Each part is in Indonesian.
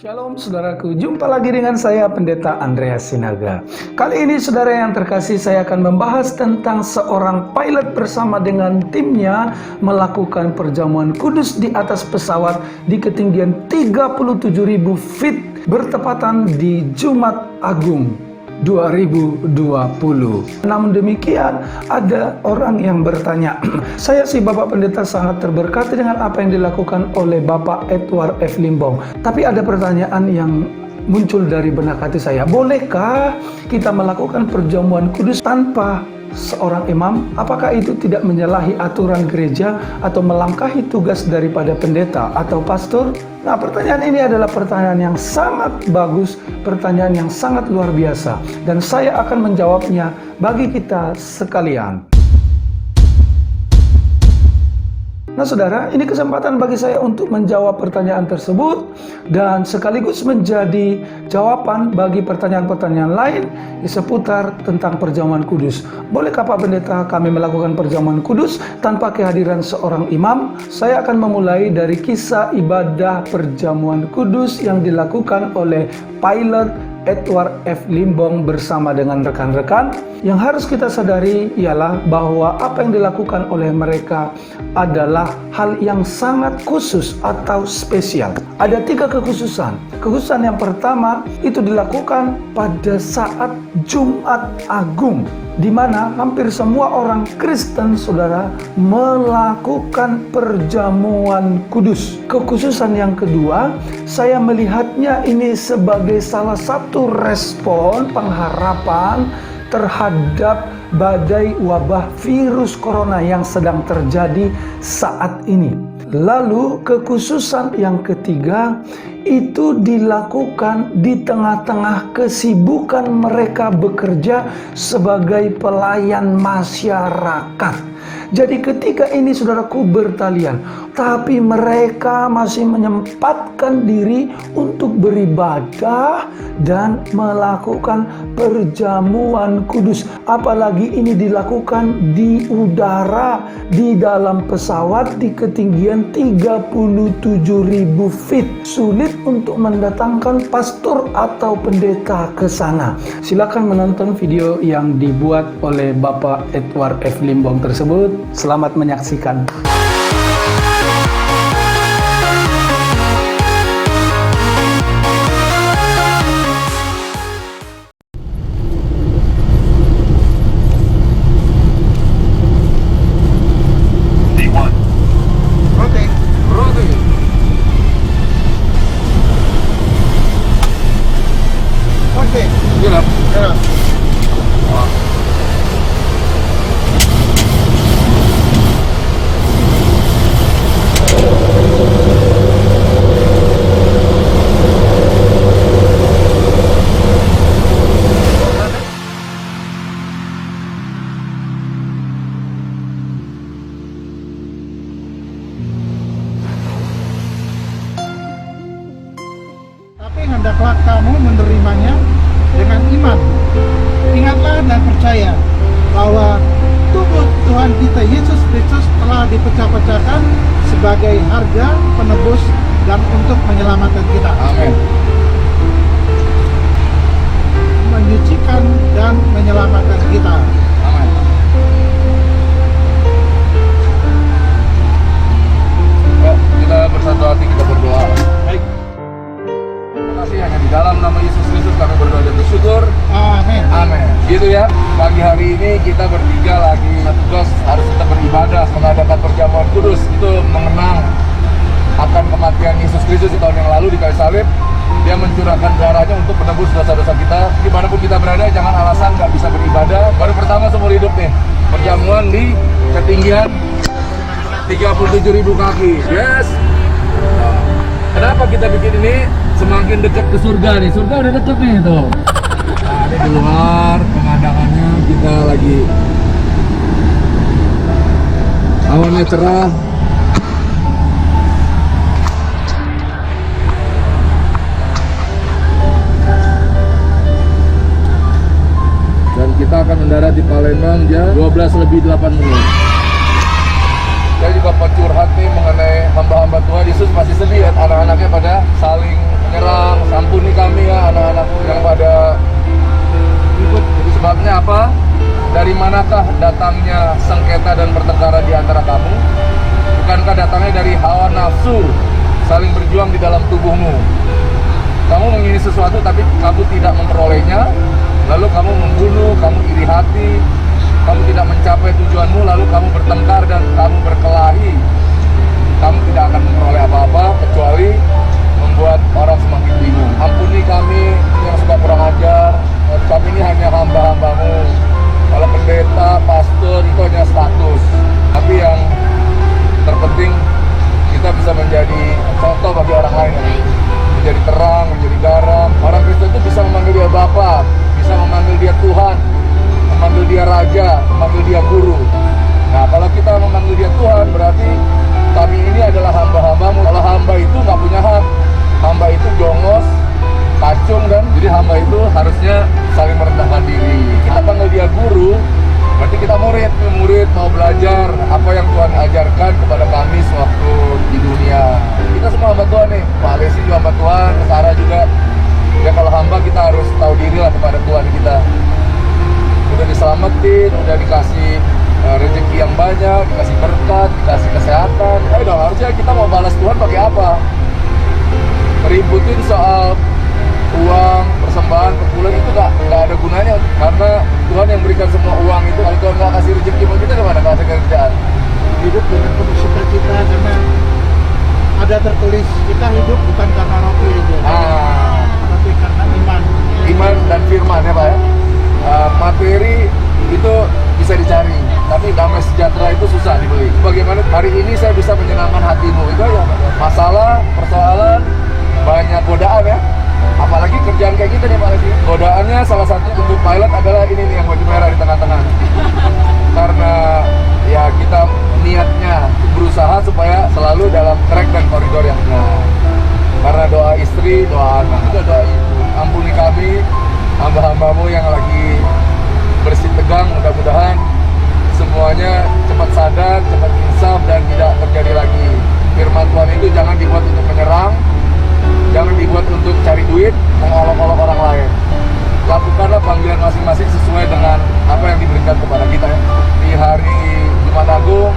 Shalom saudaraku, jumpa lagi dengan saya Pendeta Andreas Sinaga. Kali ini saudara yang terkasih, saya akan membahas tentang seorang pilot bersama dengan timnya melakukan perjamuan kudus di atas pesawat di ketinggian 37.000 feet bertepatan di Jumat Agung 2020. Namun demikian, ada orang yang bertanya, saya sih Bapak Pendeta sangat terberkati dengan apa yang dilakukan oleh Bapak Edward F. Limbong. Tapi ada pertanyaan yang muncul dari benak hati saya, bolehkah kita melakukan perjamuan kudus tanpa seorang imam? Apakah itu tidak menyalahi aturan gereja atau melangkahi tugas daripada pendeta atau pastor? Nah, pertanyaan ini adalah pertanyaan yang sangat bagus, pertanyaan yang sangat luar biasa, dan saya akan menjawabnya bagi kita sekalian. Nah saudara, ini kesempatan bagi saya untuk menjawab pertanyaan tersebut dan sekaligus menjadi jawaban bagi pertanyaan-pertanyaan lain seputar tentang perjamuan kudus. Bolehkah Pak Pendeta kami melakukan perjamuan kudus tanpa kehadiran seorang imam? Saya akan memulai dari kisah ibadah perjamuan kudus yang dilakukan oleh pilot Edward F. Limbong bersama dengan rekan-rekan. Yang harus kita sadari ialah bahwa apa yang dilakukan oleh mereka adalah hal yang sangat khusus atau spesial. Ada 3 kekhususan. Kekhususan yang pertama itu dilakukan pada saat Jumat Agung, di mana hampir semua orang Kristen, saudara, melakukan perjamuan kudus. Kekhususan yang kedua, saya melihatnya ini sebagai salah satu respon pengharapan terhadap badai wabah virus corona yang sedang terjadi saat ini. Lalu kekhususan yang ketiga itu dilakukan di tengah-tengah kesibukan mereka bekerja sebagai pelayan masyarakat. Jadi ketika ini saudaraku bertalian, tapi mereka masih menyempatkan diri untuk beribadah dan melakukan perjamuan kudus. Apalagi ini dilakukan di udara, di dalam pesawat di ketinggian 37.000 feet. Sulit untuk mendatangkan pastor atau pendeta ke sana. Silakan menonton video yang dibuat oleh Bapak Edward F. Limbong tersebut. Selamat menyaksikan. Hendaklah kamu menerimanya dengan iman. Ingatlah dan percaya bahwa tubuh Tuhan kita Yesus Kristus telah dipecah-pecahkan sebagai harga penebus dan untuk menyelamatkan kita. Amin. Menyucikan dan menyelamatkan kita. Amin. Kita bersatu hati, kita berdoa. Baik. Hanya di dalam nama Yesus Kristus kami berdoa dan bersyukur. Amin. Amin. Gitu ya. Pagi hari ini kita bertiga lagi tugas harus tetap beribadah, mengadakan perjamuan kudus. Itu mengenang akan kematian Yesus Kristus di tahun yang lalu di kayu salib. Dia mencurahkan darahnya untuk menebus dosa-dosa kita. Dimanapun kita berada, jangan alasan nggak bisa beribadah. Baru pertama seumur hidup nih, perjamuan di ketinggian 37.000 kaki. Yes. Kenapa kita bikin ini? Semakin dekat ke surga nih, surga udah deket nih tuh. Nah, di luar pemandangannya kita lagi awannya cerah. Dan kita akan mendarat di Palembang jam 12:08. Saya juga curhat nih mengenai hamba-hamba Tuhan. Yesus masih sedih, anak-anaknya pada saling menyerang. Ampuni kami ya anak-anakku yang pada ribut. Sebabnya apa? Dari manakah datangnya sengketa dan pertengkaran di antara kamu? Bukankah datangnya dari hawa nafsu saling berjuang di dalam tubuhmu? Kamu mengingini sesuatu tapi kamu tidak memperolehnya, lalu kamu membunuh, kamu iri hati, kamu tidak mencapai tujuanmu, lalu kamu bertengkar dan kamu berkelahi. Kamu tidak akan memperoleh apa-apa kecuali membuat orang semakin bingung. Ampuni kami yang suka kurang ajar. Kami ini hanya hamba-hambamu. Kalau pendeta, pastor itu hanya status. Tapi yang terpenting kita bisa menjadi contoh bagi orang lain, menjadi terang, menjadi garam. Orang Kristen itu bisa memanggil dia Bapa, bisa memanggil dia Tuhan, memanggil dia Raja, memanggil dia Guru. Nah, kalau kita memanggil dia Tuhan, berarti kami ini adalah hamba-hambamu. Kalau hamba itu nggak punya hak, hamba itu jongos, kacung, dan jadi hamba itu harusnya saling merendahkan diri. Kita panggil dia Guru, berarti kita murid mau belajar apa yang Tuhan ajarkan kepada kami sewaktu di dunia. Kita semua hamba Tuhan nih, Pak Alesi juga hamba Tuhan, Sarah juga. Ya kalau hamba kita harus tahu diri lah kepada Tuhan kita. Udah diselamatin, udah dikasih rezeki yang banyak, dikasih berkat, dikasih kesehatan. Ayo dong, harusnya kita mau balas Tuhan pakai apa? Ributin soal uang, persembahan, perbulan itu nggak ada gunanya, karena Tuhan yang berikan semua uang itu. Kalau Tuhan nggak kasih rezeki buat kita, gimana kasih kerjaan? Hidup dengan penuh sukacita karena ada tertulis kita hidup bukan karena roti aja, tapi karena iman Dan firman ya Pak ya. Materi itu bisa dicari, tapi damai sejahtera itu susah dibeli. Bagaimana hari ini saya bisa menyenangkan hatimu, itu aja. Masalah, persoalan, banyak godaan ya. Apalagi kerjaan kayak gitu nih Pak Alesi. Godaannya salah satu untuk pilot adalah ini nih yang baju merah di tengah-tengah. Karena ya kita niatnya berusaha supaya selalu dalam track dan koridor yang benar. Karena doa istri, doa anak, juga doa ibu. Ampuni kami, hamba-hambamu yang lagi bersih tegang, mudah-mudahan semuanya cepat sadar, cepat insaf, dan tidak terjadi lagi. Firman Tuhan itu jangan dibuat untuk menyerang, jangan dibuat untuk cari duit, mengolok-olok orang lain. Lakukanlah panggilan masing-masing sesuai dengan apa yang diberikan kepada kita ya. Di hari Jumat Agung,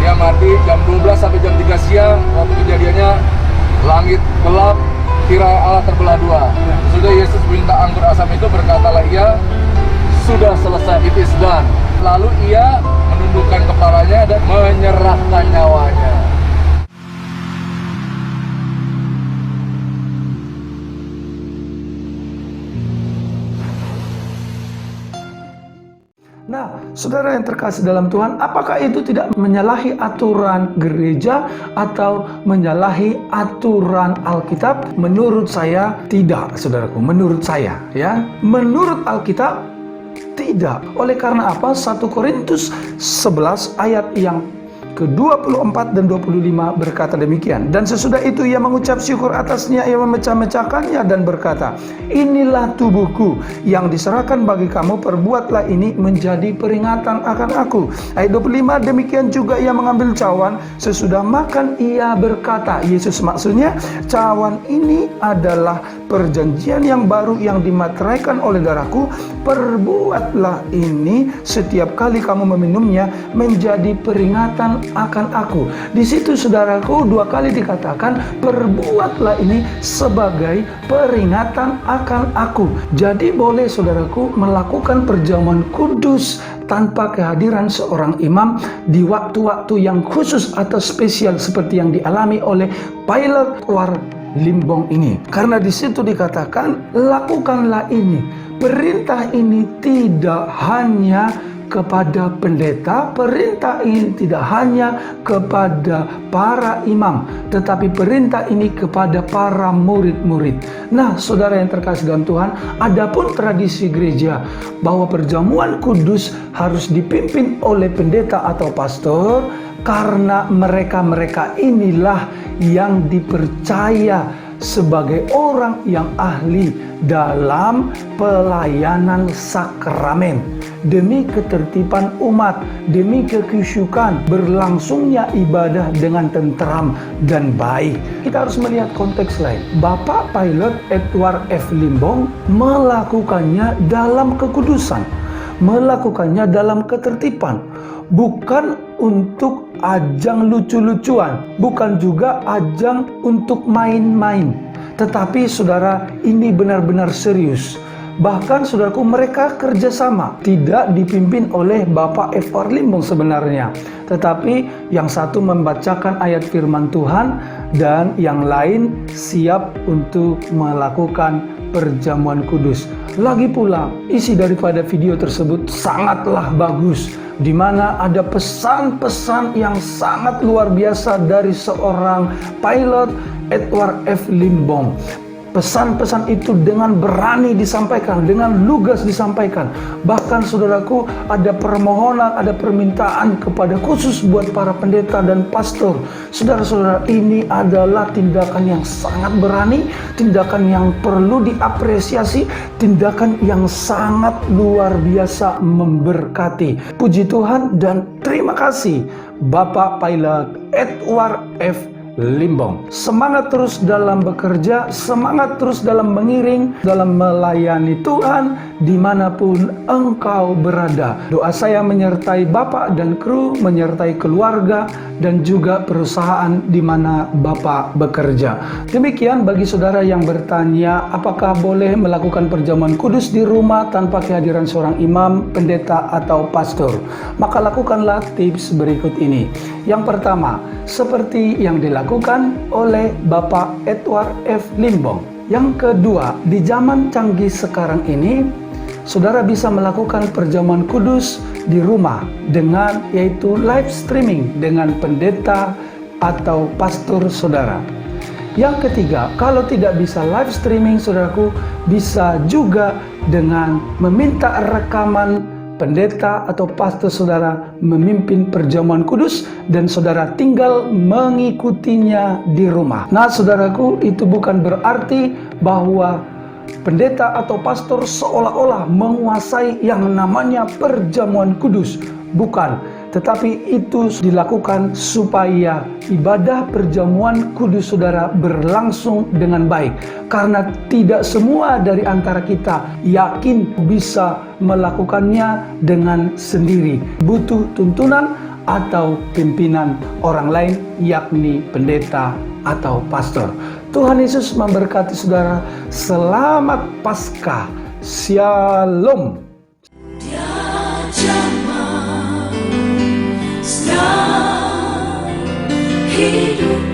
dia mati jam 12 sampai jam 3 siang. Waktu kejadiannya langit gelap, tirai Allah terbelah dua. Sudah Yesus minta anggur asam itu, berkatalah ia, sudah selesai, it is done. Lalu ia menundukkan kepalanya dan menyerahkan nyawanya. Nah, saudara yang terkasih dalam Tuhan, apakah itu tidak menyalahi aturan gereja atau menyalahi aturan Alkitab? Menurut saya tidak, saudaraku. Menurut saya, ya. Menurut Alkitab tidak. Oleh karena apa? 1 Korintus 11 ayat yang ke-24 dan 25 berkata demikian. Dan sesudah itu ia mengucap syukur atasnya, ia memecah-mecahkannya dan berkata, inilah tubuhku yang diserahkan bagi kamu, perbuatlah ini menjadi peringatan akan aku. Ayat 25, demikian juga ia mengambil cawan, sesudah makan ia berkata, Yesus maksudnya, cawan ini adalah perjanjian yang baru yang dimateraikan oleh darahku, perbuatlah ini setiap kali kamu meminumnya menjadi peringatan akan aku. Di situ saudaraku 2 kali dikatakan perbuatlah ini sebagai peringatan akan aku. Jadi boleh saudaraku melakukan perjamuan kudus tanpa kehadiran seorang imam di waktu-waktu yang khusus atau spesial seperti yang dialami oleh pilot war Limbong ini. Karena di situ dikatakan lakukanlah ini. Perintah ini tidak hanya kepada pendeta, perintah ini tidak hanya kepada para imam, tetapi perintah ini kepada para murid-murid. Nah, saudara yang terkasih dalam Tuhan, adapun tradisi gereja bahwa perjamuan kudus harus dipimpin oleh pendeta atau pastor, karena mereka-mereka inilah yang dipercaya sebagai orang yang ahli dalam pelayanan sakramen, demi ketertiban umat, demi kekhusyukan, berlangsungnya ibadah dengan tentram dan baik. Kita harus melihat konteks lain. Bapak Pilot Edward F. Limbong melakukannya dalam kekudusan, melakukannya dalam ketertiban, bukan untuk ajang lucu-lucuan, bukan juga ajang untuk main-main. Tetapi saudara, ini benar-benar serius. Bahkan saudaraku, mereka kerjasama, tidak dipimpin oleh Bapak Edward Limbong sebenarnya, tetapi yang satu membacakan ayat firman Tuhan dan yang lain siap untuk melakukan perjamuan kudus. Lagi pula, isi daripada video tersebut sangatlah bagus, di mana ada pesan-pesan yang sangat luar biasa dari seorang pilot Edward F. Limbong. Pesan-pesan itu dengan berani disampaikan, dengan lugas disampaikan. Bahkan saudaraku, ada permohonan, ada permintaan kepada khusus buat para pendeta dan pastor. Saudara-saudara, ini adalah tindakan yang sangat berani, tindakan yang perlu diapresiasi, tindakan yang sangat luar biasa memberkati. Puji Tuhan dan terima kasih Bapak Pilot Edward F. Limbong. Semangat terus dalam bekerja, semangat terus dalam mengiring, dalam melayani Tuhan dimanapun engkau berada. Doa saya menyertai Bapak dan kru, menyertai keluarga dan juga perusahaan di mana Bapak bekerja. Demikian bagi saudara yang bertanya, apakah boleh melakukan perjamuan kudus di rumah tanpa kehadiran seorang imam, pendeta atau pastor? Maka lakukanlah tips berikut ini. Yang pertama, seperti yang dilakukan oleh Bapak Edward F. Limbong. Yang kedua, di zaman canggih sekarang ini, saudara bisa melakukan perjamuan kudus di rumah dengan yaitu live streaming dengan pendeta atau pastor saudara. Yang ketiga, kalau tidak bisa live streaming, saudaraku, bisa juga dengan meminta rekaman pendeta atau pastor saudara memimpin perjamuan kudus dan saudara tinggal mengikutinya di rumah. Nah, saudaraku, itu bukan berarti bahwa pendeta atau pastor seolah-olah menguasai yang namanya perjamuan kudus. Bukan, tetapi itu dilakukan supaya ibadah perjamuan kudus saudara berlangsung dengan baik. Karena tidak semua dari antara kita yakin bisa melakukannya dengan sendiri. Butuh tuntunan atau pimpinan orang lain, yakni pendeta atau pastor. Tuhan Yesus memberkati saudara. Selamat Paskah. Shalom. Hidup